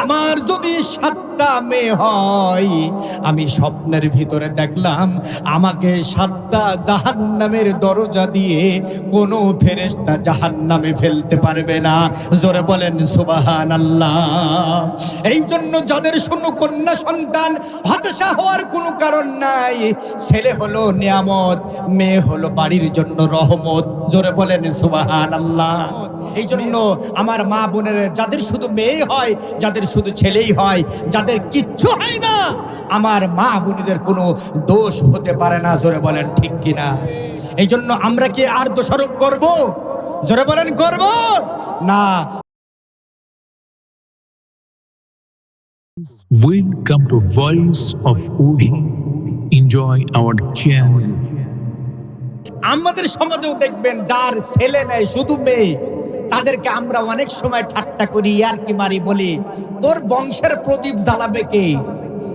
আমার যদি 7টা মেয়ে হয়, আমি স্বপ্নের ভিতরে দেখলাম আমাকে 7টা জাহান্নামের দরজা দিয়ে কোনো ফেরেশতা জাহান্নামে ফেলতে পারবে না। জোরে বলেন সুবহানাল্লাহ। এই জন্য যাদের শুনো কন্যা সন্তান, হতাশা হওয়ার কোনো কারণ নাই। ছেলে হলো নিয়ামত, মেয়ে হলো বাড়ির জন্য রহমত। জোরে বলেন সুবহানাল্লাহ। এই জন্য আমার মা বোনের যাদের শুধু মেয়ে হয়, যাদের শুধু ছেলেই হয়, যাদের কিচ্ছু হয় না, আমার মা বোনদের কোনো দোষ হতে পারে না। জোরে বলেন ঠিক কিনা? এই জন্য আমরা কি আর দোষারোপ করব? জোরে বলেন করব না। Welcome to Voice of Uri. Enjoy our channel. আমাদের সমাজেও দেখবেন যার ছেলে নেই শুধু মেয়ে, তাদেরকে আমরা অনেক সময় ঠাট্টা করি, আর কি মারি, বলি তোর বংশের প্রদীপ জ্বালাবে কে?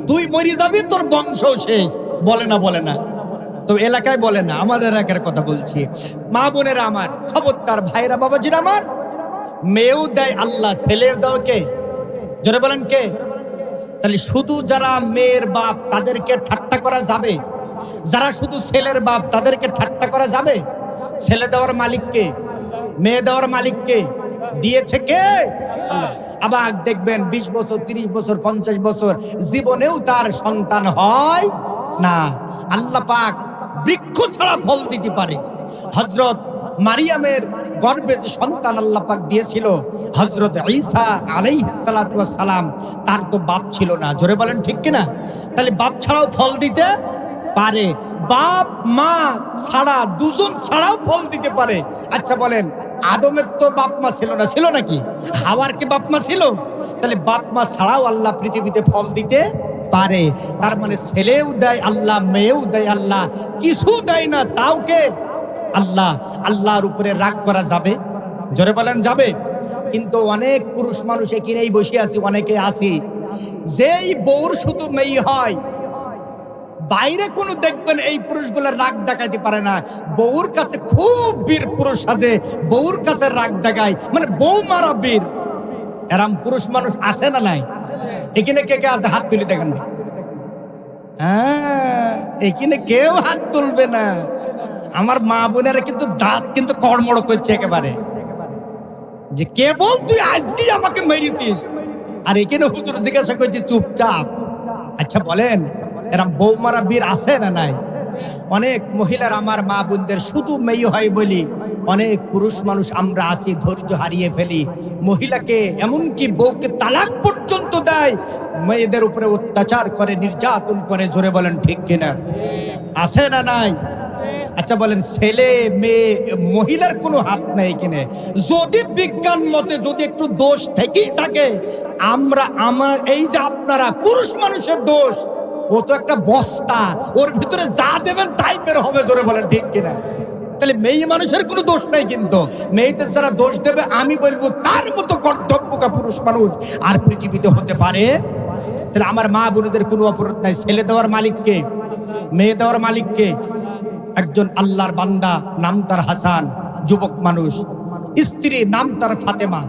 তুই মরি যাবি, তোর বংশ শেষ। বলে না? বলে না? তো এলাকায় বলে না, আমাদের এলাকার কথা বলছি। মা বোনেরা আমার, খবরদার ভাইরা বাবাজিরা আমার, মেয়েও দেয় আল্লাহ, ছেলেও দেয় কে? জোরে বলেন কে? তাহলে শুধু যারা মেয়ের বাপ তাদেরকে ঠাট্টা করা যাবে, যারা শুধু ছেলের বাপ তাদেরকে ঠাট্টা করা যাবে? ছেলে দেওয়ার মালিক কে? মেয়ে দেওয়ার মালিক কে? দিয়েছে কে? আল্লাহ। আবার দেখবেন 20 বছর, 30 বছর, 50 বছর জীবনেও তার সন্তান হয় না। আল্লাহ পাক বৃক্ষ ছাড়া ফল দিতে পারে। হযরত মারিয়ামের গর্ভে যে সন্তান আল্লাহ পাক দিয়েছিল, হযরত ঈসা আলাইহিস সালাতু ওয়াস সালাম, তার তো বাপ ছিল না। জোরে বলেন ঠিক কিনা? তাহলে বাপ ছাড়াও ফল দিতে পারে। বাপ মা ছাড়া, দুজন ছাড়াও ফল দিতে পারে। আচ্ছা বলেন, আদমের তো বাপ মা ছিল না, ছিল নাকি? হাওয়ার কি বাপ মা ছিল? তাহলে বাপ মা ছাড়াও আল্লাহ পৃথিবীতে ফল দিতে পারে। তার মানে ছেলেও দেয় আল্লাহ, মেয়েও দেয় আল্লাহ, কিছু দেয় না তাও কে? আল্লাহ। আল্লাহর উপরে রাগ করা যাবে? জোরে বলেন যাবে? কিন্তু অনেক পুরুষ মানুষ এখানেই বসে আছি, অনেকে আছি, যেই বউর শুধু মেয়ে হয়, বাইরে কোনো দেখবেন এই পুরুষগুলো রাগ দেখাইতে পারে না। বউর কাছে খুব বীর পুরুষ সাজে, বউর কাছে রাগ দেখায়, মানে বউ মারা বীর। এরম পুরুষ মানুষ আছে না নাই? এখানে কে কে আছে? হাত তুলে দেখেন। হ্যাঁ, এখানে কেউ হাত তুলবে না। আমার মা বোনেরা কিন্তু দাঁত কিন্তু কড়মড় করছে একেবারে, যে কে বল তুই আজকে আমাকে মেরেছিস। আর এখানে হুজুর জিজ্ঞাসা করছে চুপচাপ। আচ্ছা বলেন, এরম বউ মারা বীর আছে না নাই? অনেক মহিলার আমার মা বোনদের শুধু মেয়ে হয় বলি অনেক পুরুষ মানুষ আমরা আছি ধৈর্য হারিয়ে ফেলি। মহিলাকে এমনকি বউকে তালাক পর্যন্ত দেয়, মেয়েদের উপরে অত্যাচার করে, নির্যাতন করে। জোরে বলেন ঠিক কিনা? আছে না নাই? আচ্ছা বলেন, ছেলে মেয়ে মহিলার কোনো হাত নাই কিনে? যদি বিজ্ঞান মতে যদি একটু দোষ থেকেই থাকে, আমরা এই যে আপনারা পুরুষ মানুষের দোষ, ও তো একটা বস্তা, ওর ভিতরে যা দেবেন তাই বের হবে। জোরে বলেন ঠিক কিনা? তাহলে মেয়ে মানুষের কোনো দোষ নাই, কিন্তু মেয়েদের যারা দোষ দেবে আমি বলবো তার মতো কর্তব্যকা পুরুষ মানুষ আর পৃথিবীতে হতে পারে? তাহলে আমার মা বোনদের কোনো অপরাধ নাই। ছেলে দেওয়ার মালিককে, মেয়ে দেওয়ার মালিককে? একজন আল্লাহর বান্দা, নাম তার হাসান, যুবক মানুষ, স্ত্রী নাম তার ফাতেমা।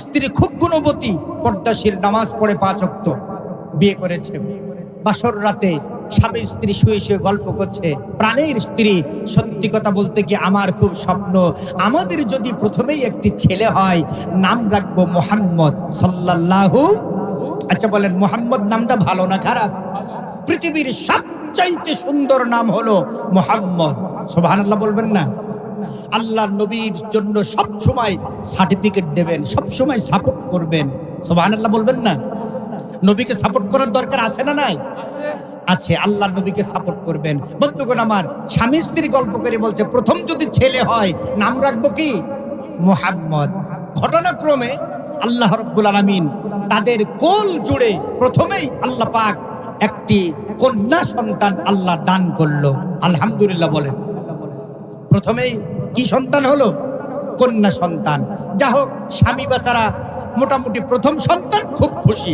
স্ত্রী খুব গুণবতী, পর্দাশীল, নামাজ পড়ে 5 ওয়াক্ত, বিয়ে করেছে। বাসর রাতে স্বামী স্ত্রী শুয়ে শুয়ে গল্প করছে। প্রাণের স্ত্রী, সত্যি কথা বলতে কি আমার খুব স্বপ্ন আমাদের যদি প্রথমেই একটি ছেলে হয়, নাম রাখবো মুহাম্মদ সাল্লাল্লাহু। আচ্ছা বলেন, মুহাম্মদ নামটা ভালো না খারাপ? পৃথিবীর সবচাইতে সুন্দর নাম হলো মুহাম্মদ। সুবহানাল্লাহ বলবেন না? আল্লাহর নবীর জন্য সব সময় সার্টিফিকেট দেবেন, সব সময় সাপোর্ট করবেন। সুবহানাল্লাহ বলবেন না? নবীকে সাপোর্ট করার দরকার আছে না নাই? আছে। আল্লাহর নবীকে সাপোর্ট করবেন। বন্ধুগণ আমার, স্বামী স্ত্রী গল্প করে বলছে প্রথম যদি ছেলে হয় নাম রাখবো কি? মুহাম্মদ। ঘটনাক্রমে আল্লাহ রাব্বুল আলামিন তাদের কোল জুড়ে প্রথমেই আল্লাহ পাক একটি কন্যা সন্তান আল্লাহ দান করলো। আলহামদুলিল্লাহ বলেন। প্রথমেই কি সন্তান হলো? কন্যা সন্তান। যা হোক, স্বামী বেচারা মোটামুটি প্রথম সন্তান খুব খুশি।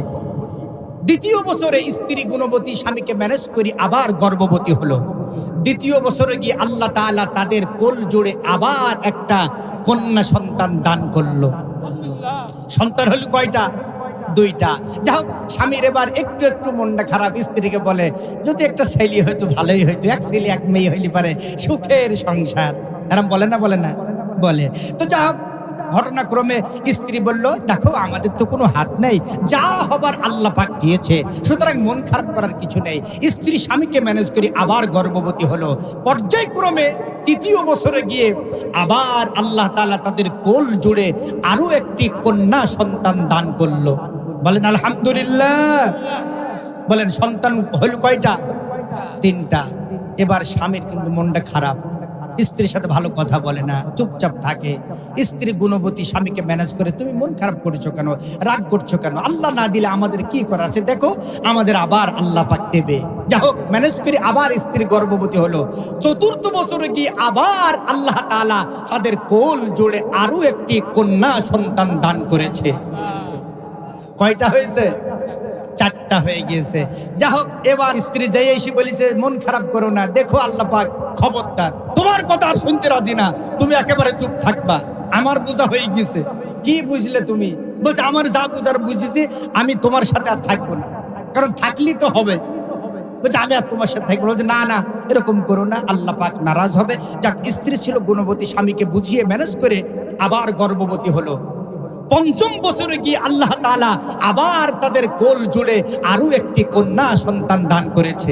দ্বিতীয় বছরে স্ত্রী গুণবতী, স্বামীকে ম্যানেজ করি আবার গর্ভবতী হলো। দ্বিতীয় বছরে গিয়ে আল্লাহ তাআলা তাদের কোল জুড়ে আবার একটা কন্যা সন্তান দান করলো। সন্তান হলো কয়টা? দুইটা। যা হোক, স্বামীর এবার একটু একটু মনটা খারাপ, স্ত্রীকে বলে যদি একটা ছেলে হয়তো ভালোই হইতো, এক ছেলে এক মেয়ে হইলে পারে সুখের সংসার। এরম বলে না, বলে না, বলে। তো যা হোক, ঘটনাক্রমে স্ত্রী বলল, দেখো আমাদের তো কোনো হাত নেই, যা হবার আল্লাহ পাক দিয়েছে, সুতরাং মন খারাপ করার কিছু নেই। স্ত্রী স্বামীকে ম্যানেজ করে আবার গর্ভবতী হলো। পর্যায়ক্রমে ৩য় বছরে গিয়ে আবার আল্লাহ তাআলা তাদের কোল জুড়ে আরো একটি কন্যা সন্তান দান করলো। বলেন আলহামদুলিল্লাহ। বলেন সন্তান হইল কয়টা? 3টা। এবার স্বামীর কিন্তু মনটা খারাপ, স্ত্রীর সাথে ভালো কথা বলে না, চুপচাপ থাকে। স্ত্রী গুণবতী স্বামীকে ম্যানেজ করে, তুমি মন খারাপ করছো কেন, রাগ করছো কেন, আল্লাহ না দিলে আমাদের কি করার আছে, দেখো আমাদের আবার আল্লাহ পাক দেবে। যা হোক, ম্যানেজ করে আবার স্ত্রী গর্ভবতী হলো। 4র্থ বছরে গিয়ে আবার আল্লাহ তাআলা তাদের কোল জুড়ে আরো একটি কন্যা সন্তান দান করেছে। কয়টা হয়েছে? 4টা হয়ে গিয়েছে। যা হোক, এবার স্ত্রী যাই এসে বলেছে, মন খারাপ করো না, দেখো আল্লাহ পাক খবরদার, তোমার কথা আর শুনতে রাজি না, তুমি একেবারে চুপ থাকবা, আমার বোঝা হয়ে গেছে। কি বুঝলে তুমি? বলছে, আমার যা বুঝার বুঝেছি, আমি তোমার সাথে আর থাকবো না, কারণ থাকলেই তো হবে। বলছে, আমি আর তোমার সাথে থাকবো। বলছে, না না, এরকম করো না, আল্লাহ পাক নারাজ হবে। যাক, স্ত্রী ছিল গুণবতী, স্বামীকে বুঝিয়ে ম্যানেজ করে আবার গর্ভবতী হলো। 5ম বছরে গিয়ে আল্লাহ তাআলা আবার তাদের কোল জুড়ে আরো একটি কন্যা সন্তান দান করেছে।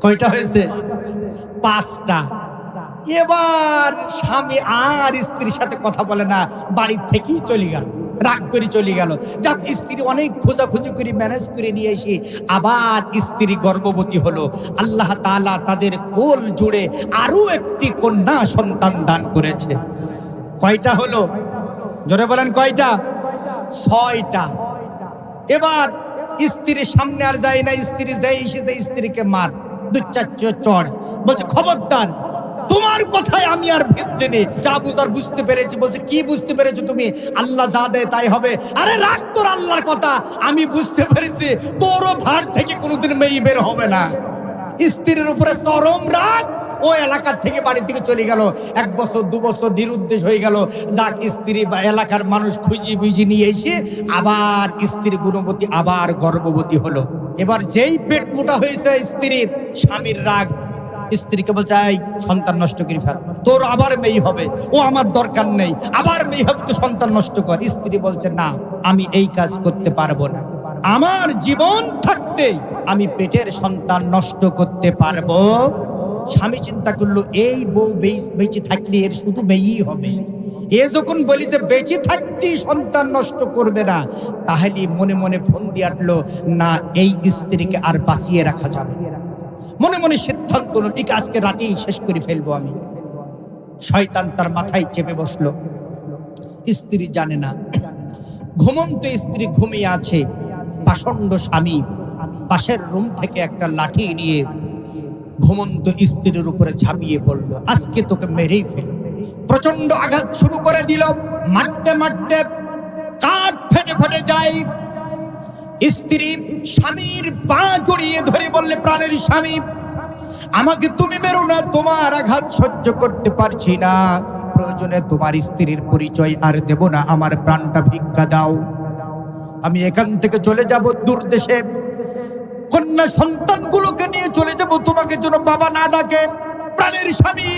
কয়টা হয়েছে? 5টা। এবার স্বামী আর স্ত্রীর সাথে কথা বলে না, বাড়ির থেকেই চলে গেল, রাগ করে চলে গেল। যাক, স্ত্রী অনেক খোঁজাখুঁজি করে ম্যানেজ করে নিয়ে এসে আবার স্ত্রী গর্ভবতী হলো। আল্লাহ তাআলা তাদের কোল জুড়ে আরো একটি কন্যা সন্তান দান করেছে। কয়টা হলো? জোরে বলেন কয়টা? 6টা। এবার স্ত্রীর সামনে আর যায় না, স্ত্রী যাই এসেছে স্ত্রীকে মার, 2-4 চড়। বলছে, খবরদার, তোমার কথায় আমি আর ভিজছি নি, যা বুঝার বুঝতে পেরেছি। বলছে, কি বুঝতে পেরেছো তুমি? আল্লাহ যা দেয় তাই হবে। আরে রাগ তোর আল্লাহর কথা, আমি বুঝতে পেরেছি তোরও ভার থেকে কোনোদিন মেয়ে বের হবে না। স্ত্রীর উপরে চরম রাগ, ওই এলাকার থেকে বাড়ি থেকে চলে গেল। 1 বছর 2 বছর নিরুদ্দেশ হয়ে গেল। যাক, স্ত্রী বা এলাকার মানুষ খুঁজি বুঝি নিয়ে এসে আবার স্ত্রী গুণবতী আবার গর্ভবতী হলো। এবার যেই পেট মোটা হয়েছে স্ত্রীর, স্বামীর রাগ, স্ত্রীকে বলছে, এই সন্তান নষ্ট করে ফেল, তোর আবার মেয়ে হবে, ও আমার দরকার নেই, আবার মেয়ে হবে, তো সন্তান নষ্ট কর। স্ত্রী বলছে, না, আমি এই কাজ করতে পারবো না, আমার জীবন থাকতে আমি পেটের সন্তান নষ্ট করতে পারবো। স্বামী চিন্তা করলো, এই বউ বেঁচে থাকলে এর শুধু মেয়েই হবে। এ যখন বলি যে বেঁচে থাকতেই সন্তান নষ্ট করবে না, তাহলে মনে মনে ফোন দিয়ে আটলো, না, এই স্ত্রীকে আর বাঁচিয়ে রাখা যাবে না। মনে মনে সিদ্ধান্ত হলো, ঠিক আজকে রাতেই শেষ করে ফেলবো আমি। শয়তান তার মাথায় চেপে বসলো। স্ত্রী জানে না, ঘুমন্ত স্ত্রী ঘুমিয়ে আছে। পাষণ্ড স্বামী পাশের রুম থেকে একটা লাঠি নিয়ে ঘুমন্ত স্ত্রীর উপরে ঝাঁপিয়ে পড়লো, আজকে তোকে মেরেই ফেল। প্রচন্ড আঘাত শুরু করে দিল, মারতে মারতে কাঠ ফেটে ফেটে যায়। স্ত্রী স্বামীর পা জড়িয়ে ধরে বললে, প্রাণের স্বামী, আমাকে তুমি মেরো না, তোমার আঘাত সহ্য করতে পারছি না, প্রয়োজনে তোমার স্ত্রীর পরিচয় আর দেব না, আমার প্রাণটা ভিক্ষা দাও, আমি এখান থেকে চলে যাব দূর দেশে, কন্যা সন্তানগুলোকে নিয়ে চলে যাব, তোমাকে যেন বাবা না ডাকে। প্রাণের স্বামী,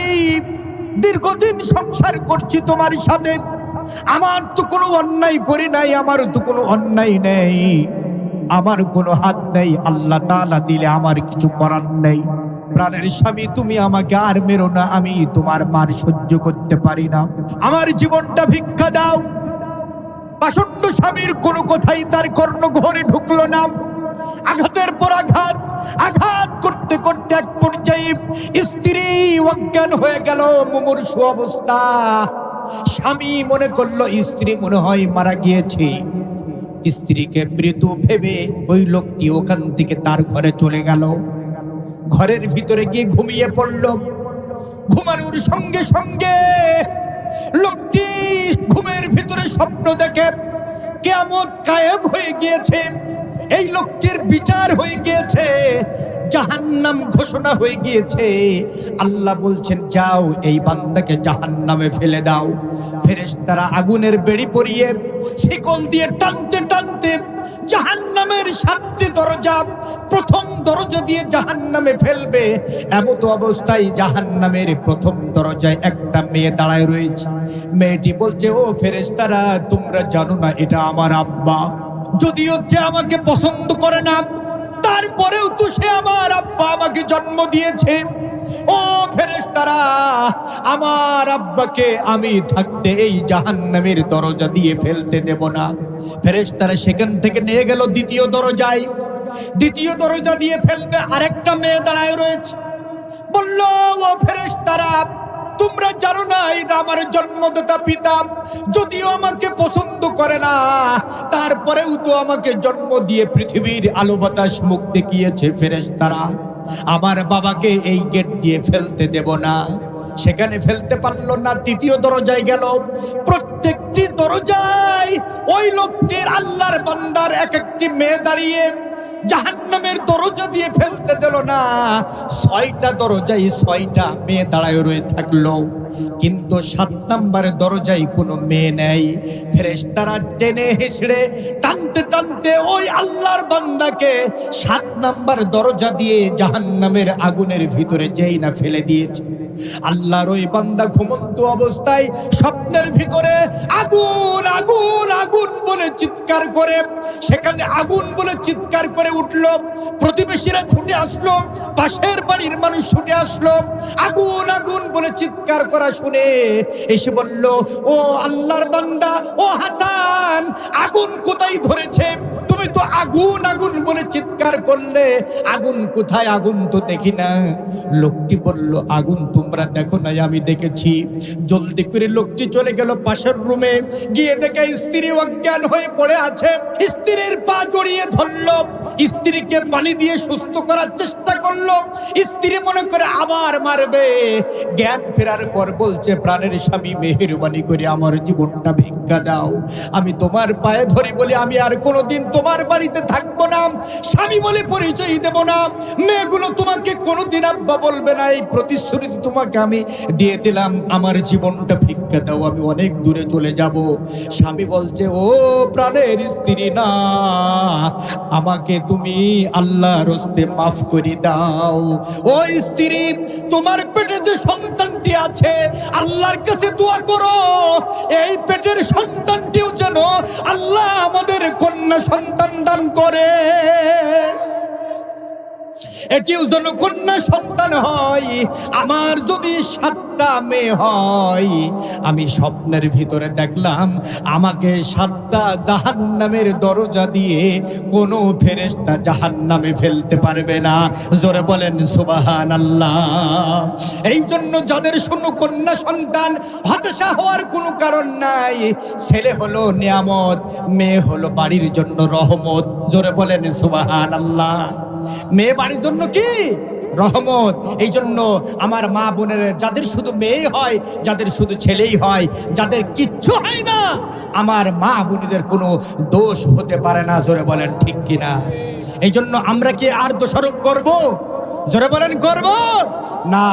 দীর্ঘদিন সংসার করছি তোমার সাথে, আমার তো কোনো অন্যায় করি নাই, আমার তো কোনো অন্যায় নেই, আমার কোনো হাত নেই, আল্লাহ তাআলা দিলে আমার কিছু করার নেই। প্রাণের স্বামী, তুমি আমাকে আর মেরো না, আমি তোমার মার সহ্য করতে পারি না, আমার জীবনটা ভিক্ষা দাও। পাষণ্ড স্বামীর কোনো কথাই তার কর্ণঘরে ঢুকলো না। আঘাতের পর আঘাত, আঘাত করতে করতে এক পর্যায়ে স্ত্রী অজ্ঞান হয়ে গেল, মুমূর্ষু অবস্থা। স্বামী মনে করলো স্ত্রী মনে হয় মারা গিয়েছে। স্ত্রীকে মৃত ভেবে ওই লোকটি ওখান থেকে তার ঘরে চলে গেল। ঘরের ভিতরে গিয়ে ঘুমিয়ে পড়ল। ঘুমানোর সঙ্গে সঙ্গে লোকটি ঘুমের ভিতরে স্বপ্ন দেখে কিয়ামত কায়েম হয়ে গিয়েছে, এই লোকটির বিচার হয়ে গিয়েছে, জাহান্নাম ঘোষণা হয়ে গিয়েছে। আল্লাহ বলছেন যাও এই বান্দাকে জাহান্নামে ফেলে দাও। ফেরেশতারা আগুনের বেড়ি পরিয়ে শিকল দিয়ে টানতে টানতে জাহান্নামের 7টি দরজা, প্রথম দরজা দিয়ে জাহান্নামে ফেলবে। এমতো অবস্থায় জাহান্নামের প্রথম দরজায় একটা মেয়ে দাঁড়ায় রয়েছে। মেয়েটি বলছে, ও ফেরেশতারা, তোমরা জানো না এটা আমার আব্বা? যদিও যে আমাকে পছন্দ করে না, তারপরেও তো সে আমার আব্বা, আমাকে জন্ম দিয়েছে। ও ফেরেশতারা, আমার আব্বাকে আমি থাকতে এই জাহান্নামের দরজা দিয়ে ফেলতে দেব না। ফেরেশতারা সেখান থেকে নিয়ে গেল দ্বিতীয় দরজায়। দ্বিতীয় দরজা দিয়ে ফেলবে, আরেকটা মেয়ে দাঁড়ায় রয়েছে। বলল, ও ফেরেশতারা, তোমরা জানো না এটা আমার জন্মদাতা পিতা? যদিও আমাকে পছন্দ করে না, তারপরেও তো আমাকে জন্ম দিয়ে পৃথিবীর আলো বাতাস মুখ দেখিয়েছে। ফেরেশতারা, আমার বাবাকে এই গেট দিয়ে ফেলতে দেব না। সেখানে ফেলতে পারলো না, তৃতীয় দরজায় গেল। প্রত্যেকটি দরজায় ওই লোকটির, আল্লাহর বান্দার এক একটি মেয়ে দাঁড়িয়ে জাহান্নামের দরজা দিয়ে ফেলতে দিল না। 6টা দরজায় 6টা মেয়ে দাঁড়ায় রয়ে থাকলো, কিন্তু 7 নম্বরের দরজায় কোনো মেয়ে নেই। ফেরেশতারা টেনে হিঁচড়ে টানতে টানতে ওই আল্লাহর বান্দাকে 7 নম্বর দরজা দিয়ে জাহান্নামের আগুনের ভিতরে যেই না ফেলে দিয়েছে। আল্লাহর ওই বান্দা ঘুমন্ত অবস্থায় স্বপ্নের ভিতরে আগুন আগুন আগুন বলে চিৎকার করে, সেখানে আগুন বলে চিৎকার করে উঠল। প্রতিবেশীরা ছুটে আসলো, পাশের বাড়ির মানুষ ছুটে আসলো। আগুন আগুন বলে চিৎকার করা শুনে এসে বলল, ও আল্লাহর বান্দা, ও হাসান, আগুন কোথায় ধরেছে? তুমি তো আগুন আগুন বলে চিৎকার করলে, আগুন কোথায়? আগুন তো দেখি না। লোকটি বলল, আগুন তোমরা দেখো নাই, আমি দেখেছি। জলদি করে লোকটি চলে গেল পাশের রুমে, গিয়ে দেখে স্ত্রী অজ্ঞান হয়ে পড়ে আছে। স্ত্রীর পা জড়িয়ে ধরলো, স্ত্রীকে পানি দিয়ে সুস্থ করার চেষ্টা করলো। স্ত্রী মনে করে আবার মারবে। জ্ঞান ফেরার পর বলছে, প্রাণের স্বামী, মেহেরবানি করে আমার জীবনটা ভিক্ষা দাও। আমি তোমার পায়ে ধরি বলে আমি আর কোনোদিন তোমার বাড়িতে থাকবো না, স্বামী বলে পরিচয় দেব না। মেয়েগুলো তোমাকে কোনোদিন আব্বা বলবে না, এই প্রতিশ্রুতি তোমাকে আমি দিয়ে দিলাম। আমার জীবনটা ভিক্ষা দাও, আমি অনেক দূরে চলে যাব। স্বামী বলছে, ও প্রাণের স্ত্রী না, আমাকে তুমি আল্লাহর হস্তে মাফ করে দাও। ও স্ত্রী, তোমার পেটে যে সন্তানটি আছে, আল্লাহর কাছে দোয়া করো এই পেটের সন্তানটিও যেন আল্লাহ আমাদের কন্যা সন্তান দান করে, এটিও যেন কন্যা সন্তান হয়। আমার যদি 7টা মেয়ে হয়, আমি স্বপ্নের ভিতরে দেখলাম আমাকে 7টা জাহান্নামের দরজা দিয়ে কোনো ফেরেশতা জাহান্নামে ফেলতে পারবে না। জোরে বলেন সুবহানাল্লাহ। এই জন্য যাদের শূন্য কন্যা সন্তান, হতাশা হওয়ার কোনো কারণ নাই। ছেলে হলো নিয়ামত, মেয়ে হলো বাড়ির জন্য রহমত। জোরে বলেন সুবহানাল্লাহ। মেয়ে বাড়ির জন্য কি রহমত। এই জন্য আমার মা বোনের, যাদের শুধু মেয়ে হয়, যাদের শুধু ছেলেই হয়, যাদের কিচ্ছু হয় না, আমার মা বোনদের কোনো দোষ হতে পারে না। জোরে বলেন ঠিক কিনা? এই জন্য আমরা কি আর দোষারোপ করব? জোরে বলেন করব না।